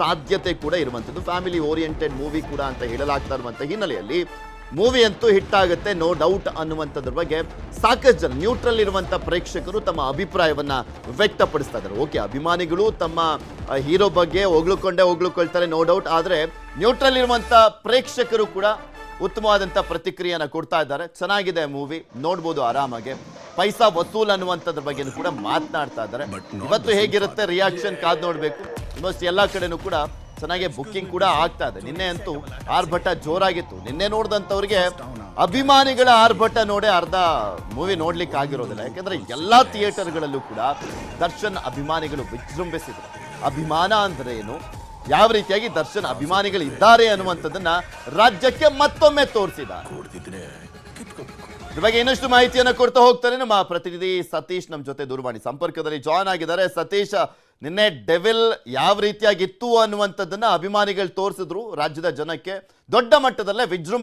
ಸಾಧ್ಯತೆ ಕೂಡ ಇರುವಂಥದ್ದು. ಫ್ಯಾಮಿಲಿ ಓರಿಯೆಂಟೆಡ್ ಮೂವಿ ಕೂಡ ಅಂತ ಹೇಳಲಾಗ್ತಾ ಇರುವಂಥ ಹಿನ್ನೆಲೆಯಲ್ಲಿ ಮೂವಿ ಅಂತೂ ಹಿಟ್ ಆಗುತ್ತೆ, ನೋ ಡೌಟ್ ಅನ್ನುವಂಥದ್ರ ಬಗ್ಗೆ ಸಾಕಷ್ಟು ಜನ ನ್ಯೂಟ್ರಲ್ ಇರುವಂಥ ಪ್ರೇಕ್ಷಕರು ತಮ್ಮ ಅಭಿಪ್ರಾಯವನ್ನ ವ್ಯಕ್ತಪಡಿಸ್ತಾ ಇದ್ದಾರೆ. ಓಕೆ, ಅಭಿಮಾನಿಗಳು ತಮ್ಮ ಹೀರೋ ಬಗ್ಗೆ ಹೊಗಳ್ಕೊಳ್ತಾರೆ, ನೋ ಡೌಟ್. ಆದರೆ ನ್ಯೂಟ್ರಲ್ ಇರುವಂಥ ಪ್ರೇಕ್ಷಕರು ಕೂಡ ಉತ್ತಮವಾದಂಥ ಪ್ರತಿಕ್ರಿಯೆಯನ್ನು ಕೊಡ್ತಾ ಇದ್ದಾರೆ. ಚೆನ್ನಾಗಿದೆ ಮೂವಿ, ನೋಡ್ಬೋದು ಆರಾಮಾಗಿ, ಪೈಸಾ ವಸೂಲ್ ಅನ್ನುವಂಥದ್ರ ಬಗ್ಗೆ ಕೂಡ ಮಾತನಾಡ್ತಾ ಇದ್ದಾರೆ. ಇವತ್ತು ಹೇಗಿರುತ್ತೆ ರಿಯಾಕ್ಷನ್ ಕಾದ್ ನೋಡಬೇಕು. ಆಲ್ಮೋಸ್ಟ್ ಎಲ್ಲ ಕಡೆನೂ ಕೂಡ ಚೆನ್ನಾಗಿ ಬುಕ್ಕಿಂಗ್ ಕೂಡ ಆಗ್ತಾ ಇದೆ. ನಿನ್ನೆ ಅಂತೂ ಆರ್ಭಟ ಜೋರಾಗಿತ್ತು. ನಿನ್ನೆ ನೋಡಿದಂಥವ್ರಿಗೆ ಅಭಿಮಾನಿಗಳ ಆರ್ಭಟ ನೋಡೇ ಅರ್ಧ ಮೂವಿ ನೋಡ್ಲಿಕ್ಕೆ ಆಗಿರೋದಿಲ್ಲ. ಯಾಕಂದ್ರೆ ಎಲ್ಲಾ ಥಿಯೇಟರ್ಗಳಲ್ಲೂ ಕೂಡ ದರ್ಶನ್ ಅಭಿಮಾನಿಗಳು ವಿಜೃಂಭಿಸಿದ್ರು. ಅಭಿಮಾನ ಅಂದ್ರೆ ಏನು, ಯಾವ ರೀತಿಯಾಗಿ ದರ್ಶನ್ ಅಭಿಮಾನಿಗಳು ಇದ್ದಾರೆ ಅನ್ನುವಂಥದ್ದನ್ನ ರಾಜ್ಯಕ್ಕೆ ಮತ್ತೊಮ್ಮೆ ತೋರಿಸಿದ್ದಾರೆ. ಇದ್ರ ಬಗ್ಗೆ ಇನ್ನಷ್ಟು ಮಾಹಿತಿಯನ್ನು ಕೊಡ್ತಾ ಹೋಗ್ತಾರೆ ನಮ್ಮ ಪ್ರತಿನಿಧಿ ಸತೀಶ್ ನಮ್ಮ ಜೊತೆ ದೂರವಾಣಿ ಸಂಪರ್ಕದಲ್ಲಿ ಜಾಯ್ನ್ ಆಗಿದ್ದಾರೆ. ಸತೀಶ್, ನಿನ್ನೆ ಡೆವಿಲ್ ಯಾವ ರೀತಿಯಾಗಿತ್ತು ಅನ್ನುವಂಥದ್ದನ್ನ ಅಭಿಮಾನಿಗಳು ತೋರಿಸಿದ್ರು ರಾಜ್ಯದ ಜನಕ್ಕೆ, ದೊಡ್ಡ ಮಟ್ಟದಲ್ಲೇ ವಿಜೃಂಭಣೆ